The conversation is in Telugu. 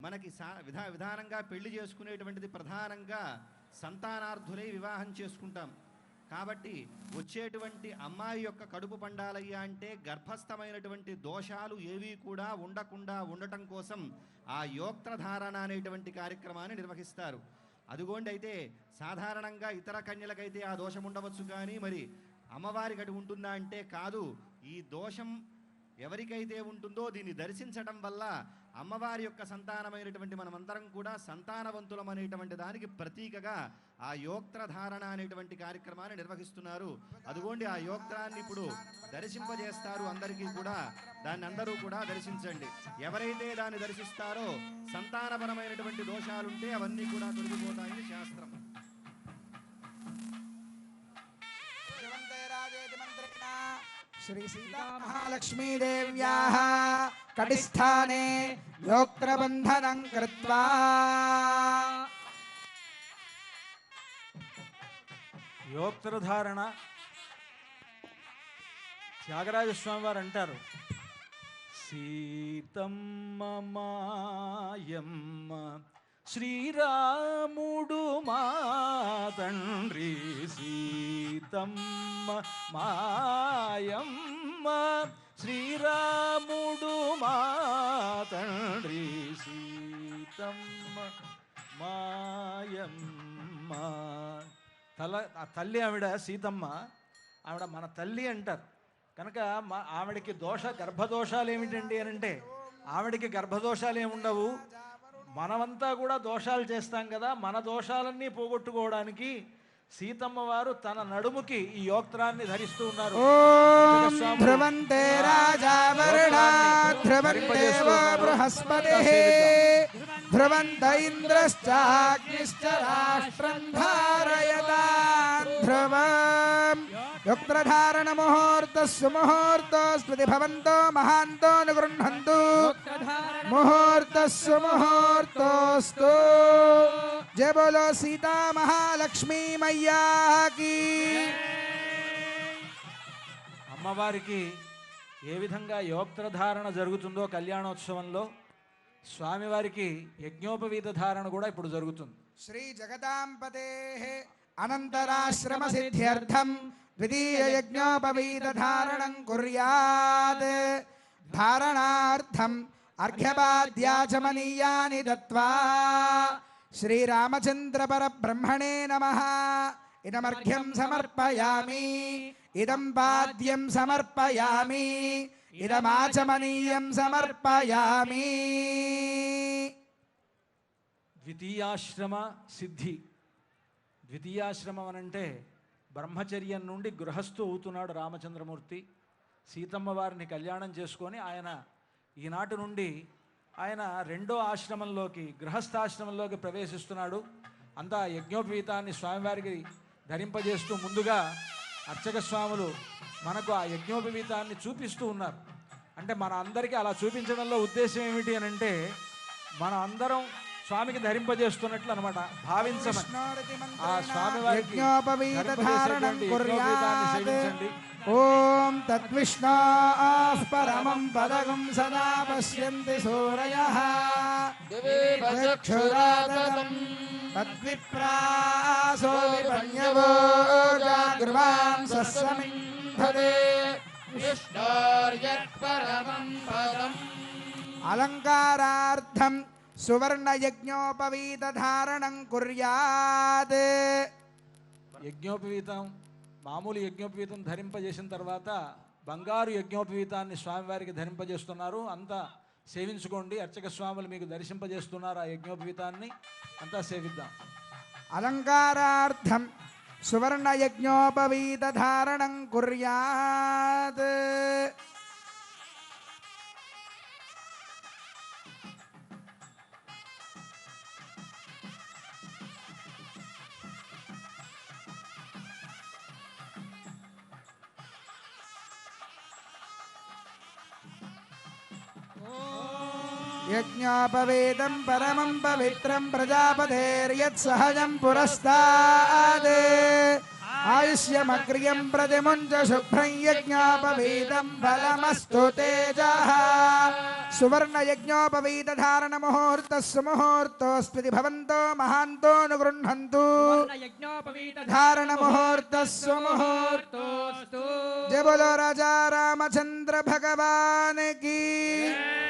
మనకి విధానంగా పెళ్లి చేసుకునేటువంటిది ప్రధానంగా సంతానార్థులై వివాహం చేసుకుంటాం. కాబట్టి వచ్చేటువంటి అమ్మాయి యొక్క కడుపు పండాలయ్యా అంటే గర్భస్థమైనటువంటి దోషాలు ఏవీ కూడా ఉండకుండా ఉండటం కోసం ఆ యోక్త్రధారణ అనేటువంటి కార్యక్రమాన్ని నిర్వహిస్తారు. అదిగోండి, అయితే సాధారణంగా ఇతర కన్యలకైతే ఆ దోషం ఉండవచ్చు, కానీ మరి అమ్మవారికి అటు ఉంటుందా అంటే కాదు. ఈ దోషం ఎవరికైతే ఉంటుందో దీన్ని దర్శించడం వల్ల అమ్మవారి యొక్క సంతానమైనటువంటి మనమందరం కూడా సంతానవంతులం అనేటువంటి దానికి ప్రతీకగా ఆ యోక్త్రధారణ అనేటువంటి కార్యక్రమాన్ని నిర్వహిస్తున్నారు. అదిగోండి, ఆ యోక్త్రాన్ని ఇప్పుడు దర్శింపజేస్తారు అందరికీ కూడా. దాన్ని అందరూ కూడా దర్శించండి. ఎవరైతే దాన్ని దర్శిస్తారో సంతానపరమైనటువంటి దోషాలుంటే అవన్నీ కూడా తొలగిపోతాయని శాస్త్రం. श्री सीता महालक्ष्मी देव्याः कटिस्थाने योक्त्रबन्धनं कृत्वा యోక్త్రధారణ త్యాగరాజ స్వామి వారు అంటారు, సీతమ్మ మాయమ్మ శ్రీరాముడు మా తండ్రి, సీతమ్మ మాయమ్మ శ్రీరాముడు మా తండ్రి, సీతమ్మ మాయమ్మ. ఆ తల్లి ఆవిడ సీతమ్మ, ఆవిడ మన తల్లి అంటారు కనుక ఆవిడకి గర్భదోషాలు ఏమిటండి అని అంటే, ఆవిడకి గర్భదోషాలు ఏముండవు. మనమంతా కూడా దోషాలు చేస్తాం కదా, మన దోషాలన్నీ పోగొట్టుకోవడానికి సీతమ్మ వారు తన నడుముకి ఈ యోక్త్రాన్ని ధరిస్తూ ఉన్నారు. ధ్రువంతే రాజా వరుణా ధ్రువందేవో బృహస్పతిః ధ్రువంత ఇంద్రశ్చాగ్నిశ్చ రాష్ట్రం ధారయతాన్ ధ్రువం. యోక్త్రధారణ ముహూర్తః సుముహూర్తో స్మృతి భవంతో మహాంతో అనుగృహంతు ముహూర్తః సుముహూర్తోస్తు. జయ బోలో సీతా మహాలక్ష్మీ మయ్యా కీ. అమ్మవారికి ఏ విధంగా యోక్త్రధారణ జరుగుతుందో కళ్యాణోత్సవంలో, స్వామివారికి యజ్ఞోపవీత ధారణ కూడా ఇప్పుడు జరుగుతుంది. శ్రీ జగదాంపతే అనంతరాశ్రమ సిద్ధ్యర్థం ద్వితీయ యజ్ఞోపవీత ధారణం కుర్యాత్. ధారణార్థం అర్ఘ్యపాద్యాచమనీయాని దత్వా శ్రీరామచంద్ర పరబ్రహ్మణే నమః. ఇదమర్ఘ్యం సమర్పయామి, ఇదం పాద్యం సమర్పయామి, ఇదమాచమనీయం సమర్పయామి. ద్వితీయాశ్రమ సిద్ధి. ద్వితీయాశ్రమం అనంటే బ్రహ్మచర్యం నుండి గృహస్థు అవుతున్నాడు రామచంద్రమూర్తి. సీతమ్మ వారిని కళ్యాణం చేసుకొని ఆయన ఈనాటి నుండి ఆయన రెండో ఆశ్రమంలోకి, గృహస్థాశ్రమంలోకి ప్రవేశిస్తున్నాడు. అంతా యజ్ఞోపవీతాన్ని స్వామివారికి ధరింపజేస్తూ ముందుగా అర్చక స్వాములు మనకు ఆ యజ్ఞోపవీతాన్ని చూపిస్తూ ఉన్నారు. అంటే మన అందరికీ అలా చూపించడంలో ఉద్దేశం ఏమిటి అని అంటే, మన అందరం స్వామికి ధరింపజేస్తున్నట్లు అనమాట భావించమని. ఆ స్వామివారికి సేవించండి. ఓం తద్విష్ణోః పరమం పదగం సదా పశ్యంతి సూరయః చక్షురాతతం తద్విప్రాసో విపన్యవో జాగృవాన్ సస్సమింధతే విష్ణోర్యత్పరమం పదం. అలంకారార్థం సువర్ణ యజ్ఞోపవీత ధారణం కుర్యాత్. యజ్ఞోపవీతం, మామూలు యజ్ఞోపవీతం ధరింపజేసిన తర్వాత బంగారు యజ్ఞోపవీతాన్ని స్వామివారికి ధరింపజేస్తున్నారు. అంతా సేవించుకోండి. అర్చక స్వాములు మీకు దర్శింపజేస్తున్నారు ఆ యజ్ఞోపవీతాన్ని. అంతా సేవిద్దాం. అలంకారార్థం సువర్ణ యజ్ఞోపవీత ధారణం కుర్యాత్. యజ్ఞోపవేదం పరమం పవిత్రం ప్రజాపతేర్యత్ సహజం పురస్తాద్ ఆయుష్యమగ్ర్యం ప్రతిముంచ శుభ్రం యజ్ఞోపవీతం ఫలమస్తు తేజః సువర్ణ యజ్ఞోపవీత ధారణ ముహూర్త సుముహూర్తోస్తి భవంతో మహాంతో అనుగృహంతు ధారణ ముహూర్త సుముహూర్తోస్తు జయ బోలో రాజా రామచంద్ర భగవాన్ की